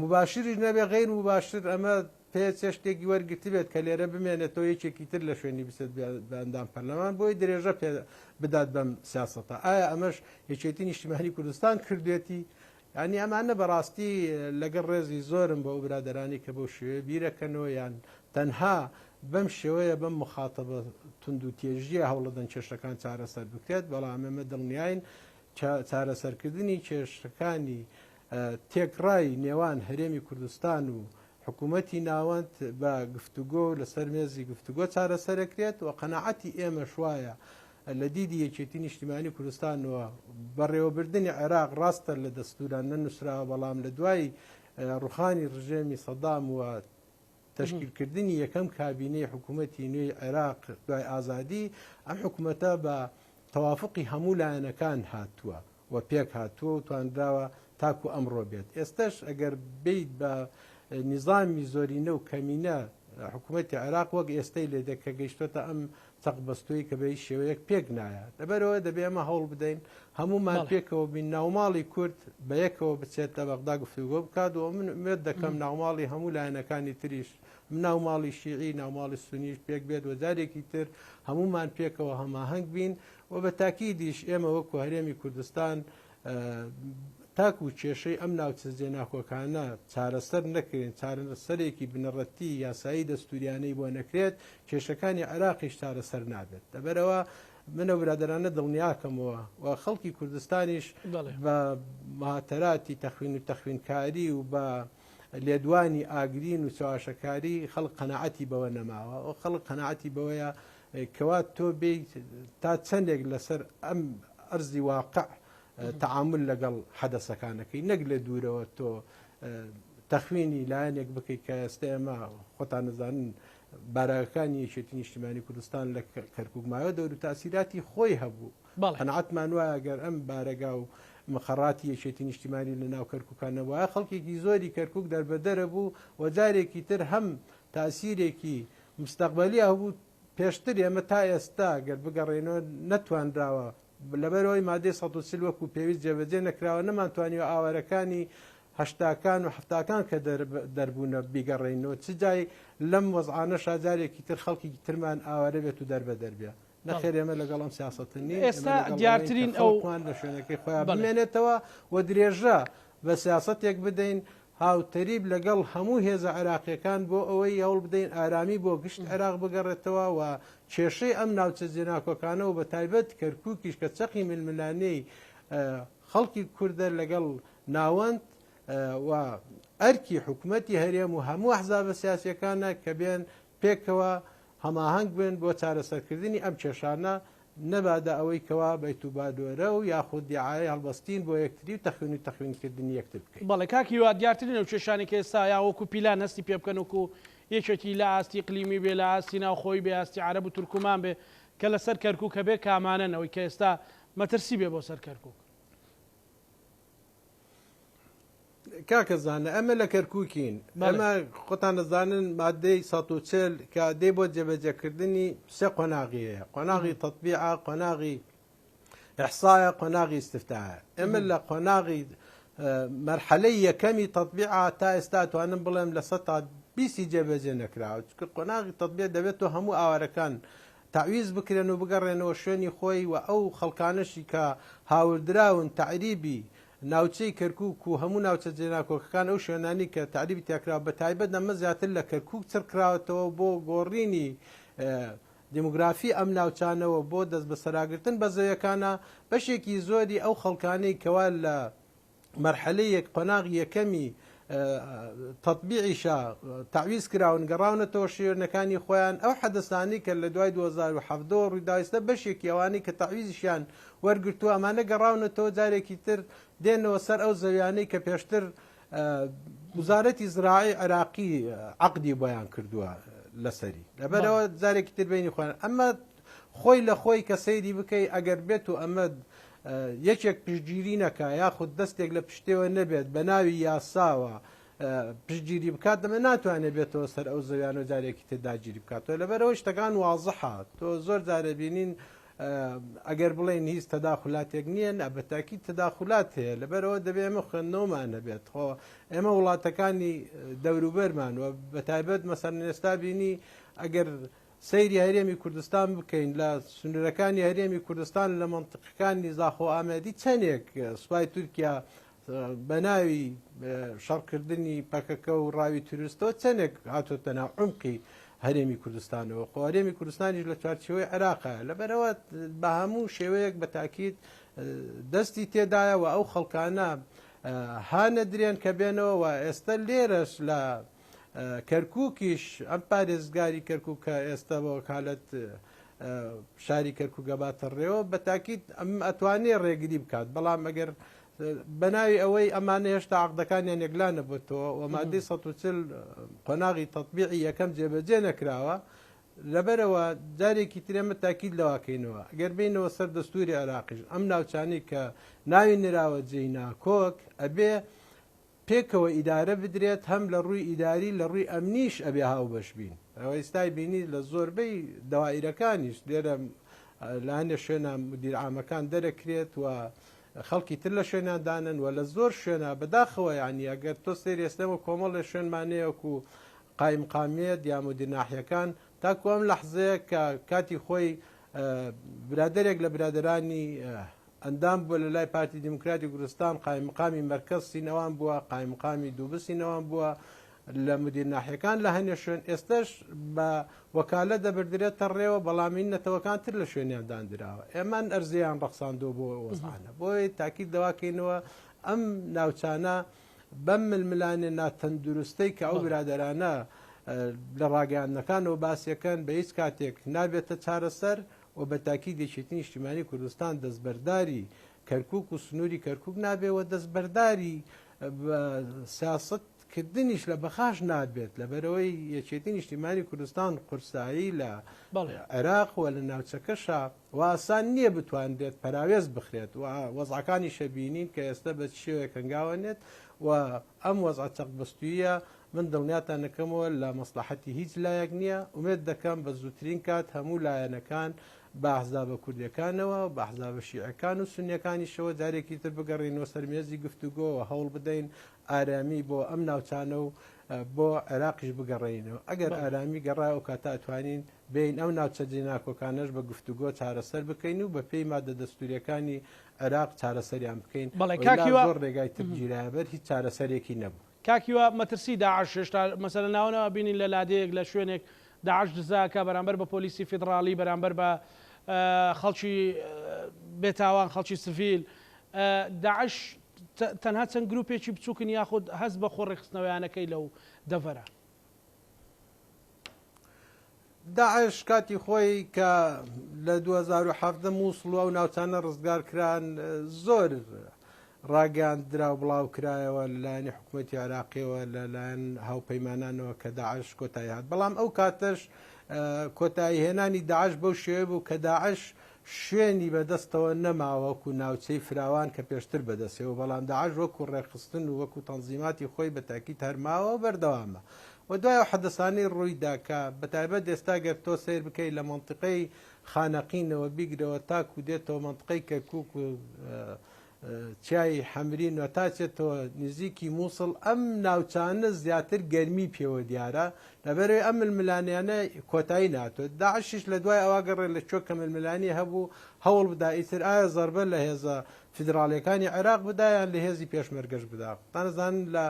مباشریش نەبێ غیر مباشر ئەمە پێ شتێکی وەرگرتی بێت کە لێرە بمێنێتەوە یەکێکی تر لە شوێنی بچێت بە ئەندام پەرلەمان بۆی درێژە پێ بدات بەم سیاسەتە ئایا ئەمەش یەکێتی نیشتیمانی کوردستان کردوێتی ینی ئەمانە بەڕاستی لەگەڵ ڕێزی زۆرم بە ئەو برادرانی کە بەو شێوەیە بیرەکەنەوە یان تەنها بەم شێوەیە بەم مخاتەبە تونند و تێژیە هەوڵەدەن کێشەکان چارەسەر بکرێت بەڵام ئێمە دڵنیاین چارەسەرکردنی کێشەکانی تێکڕای نێوان هەرێمی کوردستان و حکوومەتی ناوەند بە گفتوگۆ لەسەر مێزی گفتوگۆ چارەسەرەکرێت و قەناعەتی ئێمە شوایە لە دیدی یەکێتی نیشتیمانی کوردستانەوە بەڕێوەبردننی عێراق ڕاستە لە دەستوران نەنووسراوە بەڵام لە دوای ڕوخانی ڕژێمی سەدام و تشکیلکردنی یەکەم کابینەی حکوومەتی نوێی عێراق دوای ئازادی ئەم حکوومەتە بە تەوافقی هەموو لایەنەکان هاتووە و پێک هاتووە و توانراوە تاکو ئەمڕۆ بێت ئێستش ئەگەر بیت بە نظامی زۆرینە و کەمینە حکوومەتی عێراق وەک ئێستای لێ دەکە گەیشتۆتە ئەم چەقبەستوی کە بە شێوەیەک پێک نایە لەبەرەوە دەبێ ئەمە هەوڵ بدەین هەمومان پێکەوە بین ناوماڵی کورد بە یەکەوە بچێت لە بەغدا گفتوگۆ بکات و من مێت دەکەم ناوماڵی هەموو لایەنەکانی تریش ناوماڵی شیعی ناوماڵی سونیش پێک بێت و جارێکی تر هەمومان پێکەوە هەماهەنگ بین و بە تاکیدیش ئێمە وەکو هەرێمی کوردستان تاکو و کێشەی ئەم ناوچە جێناکۆکانە چارەسەر نەکرێن چارەسەرێکی بنەڕەتی یاسایی دەستوریانەی بۆ نەکرێت کێشەکانی عێراقیش چارەسەر نابێت لەبەرەوە منە برادرانە دڵنیاکەمەوە و خەڵکی کوردستانیش بە ماتەراتی تەخوین و تەخوینکاری و بە لێدوانی ئاگرین و چاواشەکاری خەڵک قەناعەتی بەوە نەماوە و خەڵک قەناعەتی بەوەیە کەوا تۆ بێیت تا چەندێک لەسەر ئەم ئەرزی واقع تعامل لەگەڵ حەدەسەکانەکەی نەک لە دوورەوە تۆ تەخوینی لایەنێک بکەیت کە ئێستا ئێمە خۆتان نەزانن بارەکانی یەکێتی نیشتیمانی کوردستان لە کەرکووک ماوە دەور و تاسیراتی خۆی هەبوو قەناعەتمان وایە ئەگەر ئەم بارەگا و مەخەڕاتی یەکێتی نیشتیمانی لە ناو کەرکووکانەوە خەڵکێکی زۆری کەرکووک دەربەدەرە بوو و جارێکی تر هەم تاسیرێکی مستەقبەلی هەبوو پێشتر ئێمە تا ئێستا گەر بگەڕێنەوە نەتوانراوە لەبەرەوەی مادەی 140 وەکو پێویست جێبەجێ نەکراوە نەمانتوانیوە ئاوارەکانی هەشتاکان و هەفتاکان کە دەربوونە بیگەڕێنەوە چ جای لەم وەزعانە شاجارێکی تر خەڵکی ترمان ئاوارە بێت و دەربەدەربێ نەخێر ئێمە لەگەڵ ئەم سیاسەتنی ئێستا دیارترین ئەوان لە شوێنەکەی خۆیان بمێنێتەوە و درێژە بە سیاسەتێک بدەین هاوتەریب لەگەڵ هەموو هێزە عێراقیەکان بۆ ئەوەی هەوڵ بدەین ئارامی بۆ گشت عێراق بگەڕێتەوە و کێشەی ئەم ناوچە جێناکۆکانەوە بە تایبەت کەرکووکیش کە چەقی ململانەی خەڵکی کوردە لەگەڵ ناوەند و ئەرکی حکوومەتی هەرێم و هەموو ئەحزابە سیاسیەکانە کە بێن پێکەوە هەماهەنگ بن بۆ چارەسەرکردنی ئەم کێشانە نەبادا ئەوەی کەوا بەیت و بادۆرە و یاخود دیعاە هەڵبەستین بۆ یەکتری و تەخوین و تەخوینکردنی یەکتر بکەین. بەڵێ کاکی وا دیارترین و کێشانی کە ئێستا یا وەکو پیلان هەستی پێ بکەن وەکو یەکێکی لە ئاستی قلیمی بێ لە ئاستی ناوخۆی بێ ئاستی عەرەب و تورکمان بێ کە لەسەر کەرکووک کە بێ کامانن ئەوەی کە ئێستا مەترسی بێ بۆ سەر کەرکووک. کاکە زانە ئەمە لە کەرکووکین ئەمە خۆتان دەزانن مادەی 140 کە دێ بۆ جێبەجێکردنی سێ قۆناغیەیە قۆناغی تەطبیعە قۆناغی ئیحسایە قۆناغی استفتاءە ئێمە لە قۆناغی مەرحەلەی یەکەمی تەطبیعە تا ئێستا توانم بڵێم لە 120 جێبەجێ نەکراوە چونکە قۆناغی تەطبیع دەبێت و هەموو ئاوارەکان تعویز بکرێن و بگەڕێنەوە شوێنی خۆی و ئەو خەڵکانشی کە هاوردراون تعریبی ناوچەی کەرکووک و هەموو ناوچە جێناکۆکەکان ئەو شوێنانی کە تعریبی تێکراوە بە تایبەت ئەمە زیاتر لە کەرکووک چڕکراوەتەوە بۆ گۆڕینی دموگرافی ئەم ناوچانەوە بۆ دەست بە سەراگرتن بە زەویەکانە بەشێکی زۆری ئەو خەڵکانەی کەوا لە مەرحەلەیەک قۆناغی یەکەمی تەطبیعیشە تعویز کراون گەڕاونەتەوە شوێنەکانی خۆیان ئەو حەدەسانی کە لە دوای 2017 ڕوویداویستە بەشێکی ئەوانەی کە تعویزیشیان وەرگرتووە ئەمانە گەڕاونەتەوە جارێکی تر دێنەوە سەر ئەو زەویانەی کە پێشتر وزارەتی زراعی عێراقی عەقدی بۆیان کردووە لەسەری لەبەرەوە جارێکی تر بینی خۆیان ئەمە خۆی لە خۆی کە سەیری بکەی ئەگەر بێت و ئەمە یەکێک پشتگیری نەکە یاخود دەستێک لە پشتێوە نەبێت بە ناوی یاساوە پشتگیری بکات دەمە ناتوانێت بێتەوە سەر ئەو زەویان و جارێکی تر داگیری بکاتەوە لەبەرەوە شتەکان واضحە تۆ زۆر جارە بینین ئەگەر بڵێن هیچ تەداخلاتێک نییە بەتاکی تەداخلات هەیە لەبەرەوە دەبێ ئێمە خوێندنەوەمان نەبێت خۆ ئێمە وڵاتەکانی دەوروبەرمان و بەتایبەت مەسەڵەن ئێستا بینی ئەگەر سەیری هەرێمی کوردستان بکەین لە سنوورەکانی هەرێمی کوردستان لە مەنتقەکانی زاخۆ ئامادی چەندێک سوپای تورکیا بە ناوی شەڕکردنی پەکەکە و ڕاوی توریستەوە چەندێک هاتوۆتە ناو عمقی هەرێمی کوردستانەوە خۆ هەرێمی کوردستانیش لە چوارچێوەی عێراقە لەبەرەوە بە هەموو شێوەیەک بە تاکید دەستی تێدایە و ئەو خەڵکانە هانە درێن کە بێنەوە و ئێستا لێرەش لە کەرکووکیش ئەم پارێزگاری کەرکووک کە ئێستا بە وەکالەت شاری کەرکووک باتە ڕێوە بە تاکید ئەم ئەتوانێت ڕێگری بکات بەڵام ئەگەر بەناوی ئەوەی ئەمانە هێشتا عەقدەکانیان یەکلا نەبووتەوە و مادەی 140 قۆناغی تەطبیعی یەکەم جێبەجێ نەکراوە لەبەرەوە جارێکی ترێمە تاکید لەواکەینەوە ئەگەر بینەوە سەر دەستوری عێراقیش ئەم ناوچانی کە ناوی نراوە جێیناکۆک ئەبێ پێکەوە ئیدارە بدرێت هەم لە ڕووی ئیداری لە ڕووی ئەمنیش ئەبێ هاو بەش بین ئەوە ئێستای بینی لە زۆربەی دەوائیرەکانیش لێرە لە هەندێ شوێنە مدیر عامەکان دەرەکرێت و خەڵکی تر لە شوێناندانن و لە زۆر شوێنە بەداخەوە ینی ئەگەر تۆ سێری ئێستەمە کۆمەڵە شوێنمانەیەکو قایمقامێت یا مدیر ناحیەکان تاکو ئەم لەحزەیە کە کاتی خۆی برادێک لە برادرانی ئەندام بووە لە لای پارتی دیموکراتی کوردستان قایمقامی مەرکەز سینەوان بووە قایمقامی دووبە سینەوان بووە لە مدیر ناحیەکان لە هەنێ شوێن ئێستش بە وەکالە دەبردرێتە ڕێوە بەڵامی نەتەوەکانتر لە شوێنیان دانراوە ئێمان ئەرزیان ڕەخساندۆ بۆ وەزانە بۆی تاکید دەواکەینەوە ئەم ناوچانە بەم ململانێ ناتەندروستەی کە ئەو برادەرانە لە ڕاگەاندنەکانەوە باسیەکەن بە هیچ کاتێک نابێتە چارەسەر و بە تاکید یەکێتی نیشتیمانی کوردستان دەستبەرداری کەرکووک و سنووری کەرکووک نابێەوە دەستبەرداری سیاستکردنیش لە بەخاش نابێت لەبەرەوەی یەکێتی نیشتیمانی کوردستان قورسایی لە عێراق و لە ناوچەکەشە واسان نییە بتوانێت پەراوێز بخرێت و وەزعەکانی شەبینین کە ئێستا بە شێوەیە کەنگاوەنێت و ئەم وەزعە چەقبەستویە من دڵنیاتان نەکەمەوە لە مەسلحەتی هیچ لایەک نییە ومێت دەکەم بە زووترین کات هەموو لایەنەکان بە حزابە کوردیەکانەوە بە حزابە شیعەکان و سونیەکانیشەوە جارێکی تر بگەڕێنەوە سەرمێزی گفتوگۆەوە هەوڵ بدەین ئارامی بۆ ئەم ناوچانە و بۆ عێراقیش بگەڕێنەوە ئەگەر ئارامی گەڕای و کاتا ئەتوانین بین ئەو ناوچە جێناکۆکانەش بە گفتوگۆ چارەسەر بکەین و بە پێی مادە دەستوریەکانی عێراق چارەسەریان بکەین زۆر ڕێگای ترگیرایبەر هیچ چارەسەرێکی نەبوو. کاکیوە مەترسی داعش هێشتا مەسەلەن ناوەوە بینین لە لادەیەک لە شوێنێک داعش دزاکە بەرامبەر بە پۆلیسی فیدراڵی بەرامبەر بە خەڵکی بێتاوان خەڵکی سڤیل داعش تەنها چەند گروپێکی بچووکن یاخود هەست بە خۆڕێخستنەوەیانەکەی لەو دەڤەرە. داعش کاتی خۆی کە لە 2017 مووسڵوە و ناوچانە ڕزگار کران زۆر ڕاگەاندرا و بڵاو کرایەوە لەلایەنی حکوومەتی عێراقیەوە لەلایەن هاوپەیمانانەوە کە داعش کۆتایی هات بەڵام ئەو کاتەش کۆتایی هێنانی داعش بەو شێوە بوو کە داعش شوێنی بەدەستەوە نەماوەکو ناوچەی فراوان کە پێشتر بەدەستەوە بەڵام داعش وەکو ڕێخستن و وەکو تەنزیماتی خۆی بە تاکید هەرماوە بەردەوامە و دوای حەدەسانەی ڕوویدا کە بەتایبەت ئێستا گەر تۆ سیر بکەیت لە منطقەی خانەقینەوە بیگرەوە تاکو دێتەوە منطقەی کەرکووک و چای حەمرین و تاچێتەوە نزیکی مووسڵ ئەم ناوچانە زیاتر گەرمی پێوە دیارە لەبەرەوەی ئەم ململانیانە کۆتایی ناتوێت داعشش لە دوای ئەوە گەڕێ لە چۆکە ململانی هەبوو هەوڵ بدا ئیتر ئایا زەربە لە هێزە فیدراڵیەکانی عێراق بدایان لە هێزی پێشمەرگەش بدا تانەزانن لە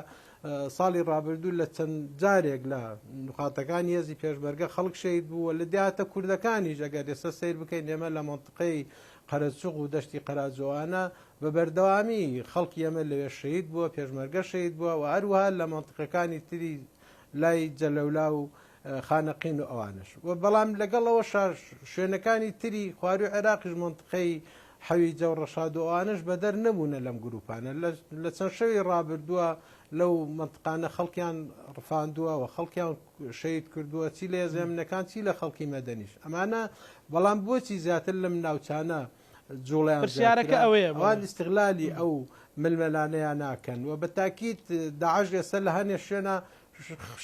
ساڵی ڕابردوو لە چەند جارێک لە نقاتەکانی هێزی پێشمەرگە خەڵک شەید بووە لە دیاتە کوردەکانیش ئەگەر ئێستا سیر بکەین ئێمە لە منطقەی قەرەچوق و دەشتی قەراجۆوانە بە بەردەوامی خەڵکی ئەمە لەوێ شەید بووە پێشمەرگە شەید بووە و هەروەها لە منطقەکانی تری لای جەلەولا و خانەقین و ئەوانش و بەڵام لەگەڵەوە شوێنەکانی تری خواروی عێراقیش منطقەی حەوی جەوڕەشاد و ئەوانش بەدەر نەبوونە لەم گروپانە لە چەند شەوی ڕابردووە لەو منطقانە خەڵکیان ڕفاندووە و خەڵکیان شەید کردووە چی لە هێزێمنەکان چی لە خەڵکی مەدەنیش ئەمانە بەڵام بۆچی زیاتر لم ناوچانە جوڵیان پرسیارەکە ئەوەیە ئەوان استیغلالی ئەو ململانەیان ناکەن و بە تاکید داعش ئێستا لە هەنێ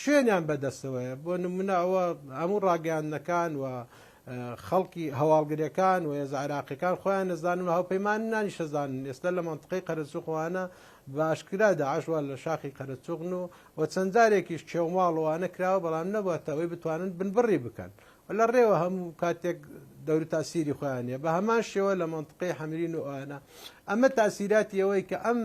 شوێنیان بەدەستەوەیە بۆ نمونە ئەوە هەموو ڕاگەاندنەکان و خەڵکی هەواڵگرەکان و هێز عێراقیەکان خۆیان نەزانن و هاوپەیمانانی شەزانن ئێستا لە منطقەی قەرەچووخواانە باشکرا داعشوە لە شاخی قەرەچووغن و چەند جارێکیش کێوماڵەوانە کراوە بەڵام نەبووە ئەوەی بتوانن بنبڕی بکەن لە ڕێوە هەموو کاتێک دەوری تاسیری خۆیانە بە هەمان شێوە لە منطقەی حەمرین و ئەوانە ئەمە تاسیراتی ئەوەی کە ئەم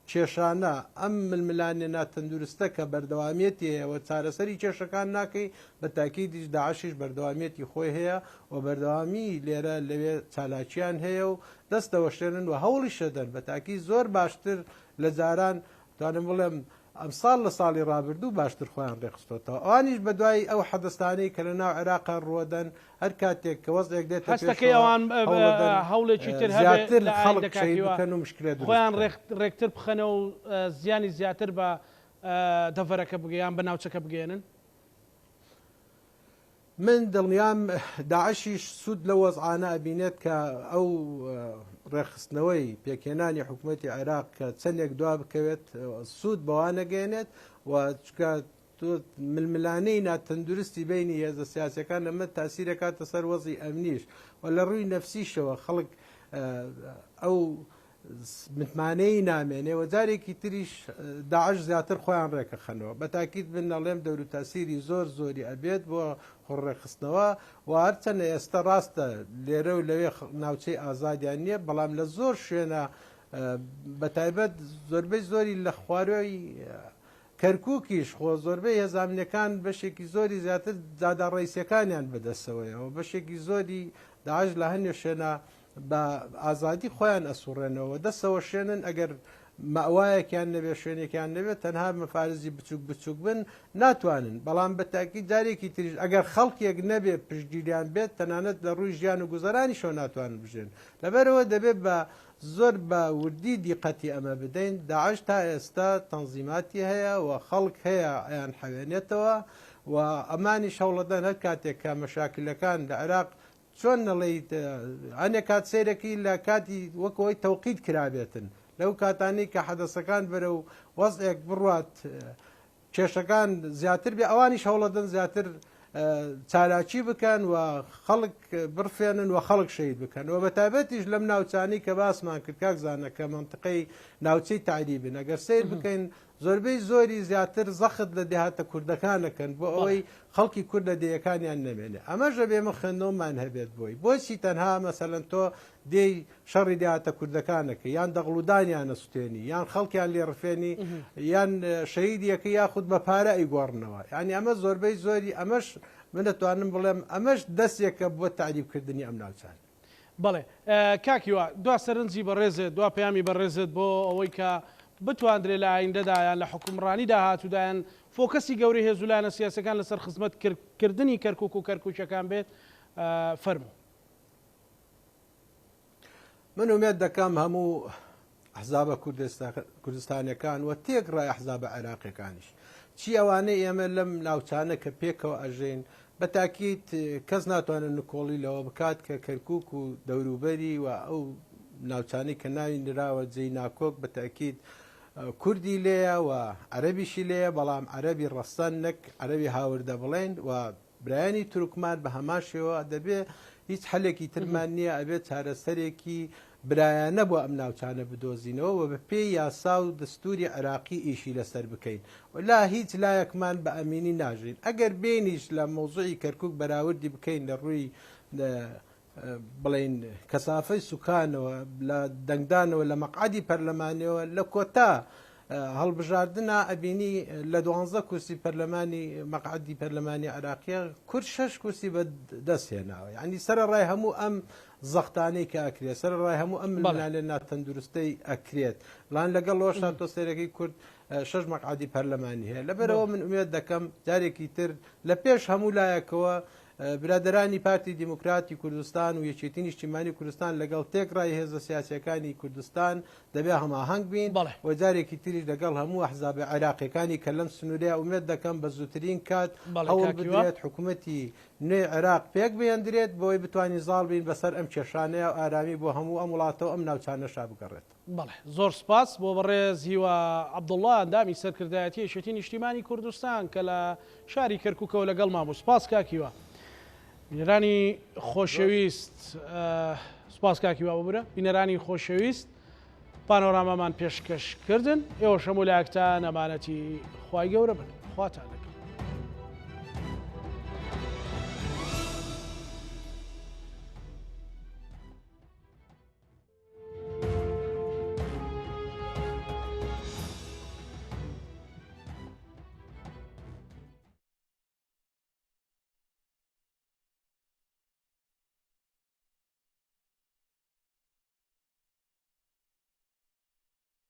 کێشانە ئەم ململانێ ناتەندروستە کە بەردەوامێتی هەیە و چارەسەری کێشەکان ناکەی بە تاکیدیش داعشیش بەردەوامێتی خۆی هەیە و بەردەوامی لێرە لەوێ چالاکیان هەیە و دەستەوە شێنن و هەوڵی شەدەن بە تاکی زۆر باشتر لە جاران توانم بڵێم ئەمساڵ لە ساڵی ڕابردوو باشتر خۆیان ڕێخستۆتەوە ئەوانیش بە دوای ئەو حەدەستانەی کە لە ناو عێراقا ڕوەدەن هەر کاتێک کە وەزێک دێت هەستەکەی ئەوان هەوڵێکی تر زیاتر خەڵک شەیدکەن و مشکلێت خۆیان ڕێکتر بخەنە و زیانی زیاتر بە دەڤەرەکە بگەیان بە ناوچەکە بگەێنن من دڵنیام داعشیش سوود لە وەزعانە ئەبینێت کە ئەو ڕێخستنەوەی پێکێنانی حکوومەتی عێراق کە چەندێک دوا بکەوێت سوود بەوانە گەێنێت و چکە ململانەی ناتەندروستی بینی هێزە سیاسەکان ئەمە تاسیرەکاتە سەر وەزی ئەمنیش و لە ڕووی نەفسیشەوە خەڵک ئەو متمانەی نامێنێ و جارێکی تریش داعش زیاتر خۆیان ڕێکەخەنەوە بە تاکید بن نەڵێم دەور و تاسیری زۆری ئەبێت بۆ خۆڕێخستنەوە و هەرچەنە ئێستا ڕاستە لێرە و لەوێ ناوچەی ئازادیان نییە بەڵام لە زۆر شوێنە بە تایبەت زۆربەی زۆری لە خواروی کەرکووکیش خۆ زۆربەی هێزانامنەکان بەشێکی زۆری زیاتر جادا ڕیسەکانیان بەدەستەوەیەوە بەشێکی زۆری داعش لە هەندێک شوێنە بە ئازادی خۆیان ئەسوڕێنەوە دەستەوە شوێنن ئەگەر ماوایەکیان نەبێت شوێنێکیان نەبێت تەنها مەفارزی بچووک بچووک بن ناتوانن بەڵام بە تاکی جارێکی تریش ئەگەر خەڵکێک نەبێت پشتگیریان بێت تەنانەت لە ڕووی ژیان و گوزەرانی شۆ ناتوانن بژێن لەبەرەوە دەبێت بە زۆر بە وردی دیقەتی ئەمە بدەین داعش تا ئێستا تەنزیماتی هەیە و خەڵک هەیە ئەیان حەوێنێتەوە و ئەمانی شەوڵەدەن هەر کاتێک کە مەشاکلەکان لە عێراق چۆن نەڵێیت هەنێک کات سیرەکەی لە کاتی وەکەوەی تەوقید کرابێتن لەو کاتانی کە حەدەسەکان بەرە و وەزێک بڕات کێشەکان زیاتر بێ ئەوانی شەوڵەدەن زیاتر چالاکی بکەن و خەڵک بڕفێنن و خەڵک شەید بکەن و بە تایبەتیش لەم ناوچانی کە باسمان کرد کاکزانە کە منطقەی ناوچەی تعریبن ئەگەر سیر بکەین زۆربەی زۆری زیاتر زەخت لە دێهاتە کوردەکانەکەن بۆ ئەوەی خەڵکی کورد لە دەیەکانیان نەمێنێ ئەمەژە بێمە خوێندنەوەمان هەبێت بۆی بۆچی تەنها مەسەلەن تۆ دێی شەڕی دێهاتە کوردەکانەکە یان دەغڵودانیانە سوتێنی یان خەڵکیان لێ ڕفێنی یان شەهیدیەکە یاخود بە پارە ئەیگۆڕنەوە ینی ئەمە زۆربەی زۆری ئەمەش من دەتوانم بڵێم ئەمەش دەستێکە بۆ تعریبکردنی ئەم ناوچان بەڵێ کاکیوە دوا سەرنجی بەڕێزت دوا پەیامی بەڕێزت بۆ ئەوەی کە بتواندرێت لە ئایندەدایان لە حکومڕانی داهاتوودایان فۆکەسی گەوری هێزولانە سیاسەکان لەسەر خزمەتکردنی کەرکووک و کەرکووچەکان بێت فەرموو من ومێت دەکەم هەموو ئەحزابە کوردستانەکان و تێکڕای ئەحزابە عێراقیەکانیش چی ئەوانەی ئێمە لەم ناوچانە کە پێکەوە ئەژین بە تاکیت کەس ناتوانن نکۆڵی لەوە بکات کە کەرکووک و دەوروبەری و ئەو ناوچانی کە ناوی نراوە جێی ناکۆک بە تاکیت کوردی لێیە و عەرەبیشی لێیە بەڵام عەرەبی ڕەستان نەک عەرەبی هاوردە بڵێن و برایانی تورکمان بە هەماشەوە دەبێت هیچ هەلێکی ترمان نییە ئەبێت چارەسەرێکی برایانە بۆ ئەم ناوچانە بدۆزینەوە و بە پێی یاسا و دەستوری عێراقی ئیشی لەسەر بکەین ولا هیچ لایەکمان بە ئەمینی ناژین ئەگەر بینیش لە مۆزوعی کەرکووک بەراوردی بکەین لە ڕووی بڵین کەسافەی سوکانەوە لە دەنگدانەوە لە مەقعدی پەرلەمانیەوە لە کۆتا هەڵبژاردنە ئەبینی لە 12 کورسی پەرلەمانی مەقعدی پەرلەمانی عێراقیە کورد 6 کورسی بە دەستهێناوە یعنی سەرە ڕای هەموو ئەم زەختانەی کە ئەکرێت سەر ڕای هەموو ئەم لە ناتەندروستەی ئەکرێت لاان لەگەڵ لۆشان تۆ سێرەکەی کورد 6 مەقعدی پەرلەمانی هەیە لەبەرەوە من ئومێد دەکەم جارێکی تر لە پێش هەموو لایەکەوە برادرانی پارتی دیموکراتی کوردستان و یەکێتی نیشتیمانی کوردستان لەگەڵ تێکڕای هێزە سیاسیەکانی کوردستان دەبێ هەماهەنگ بین و جارێکی تریش لەگەڵ هەموو ئەحزابە عێراقیەکانی کە لەم سنوورەیە ئومێد دەکەم بە زووترین کات هەوڵ بدرێت حکوومەتی نوێی عێراق پێک بێندرێت بۆی بتوانین زاڵ بین بەسەر ئەم کێشانەیە و ئارامی بۆ هەموو ئەم وڵاتەوە ئەم ناوچانەشا بگەڕێت. بەڵێ زۆر سپاس بۆ بەڕێز هیوە عەبدوڵڵا ئەندامی سەرکردایەتی یەکێتی نیشتیمانی کوردستان کە لە شاری کەرکووکەوە لەگەڵ مابوو. سپاس کاکیوە. بینەرانی خۆشەویست سپاس کاکیوە ببرە بینەرانی خۆشەویست پانۆرامامان پێشکەش کردن ئێوە شەموو لایەکتان ئەمانەتی خوای گەورە بن خواتان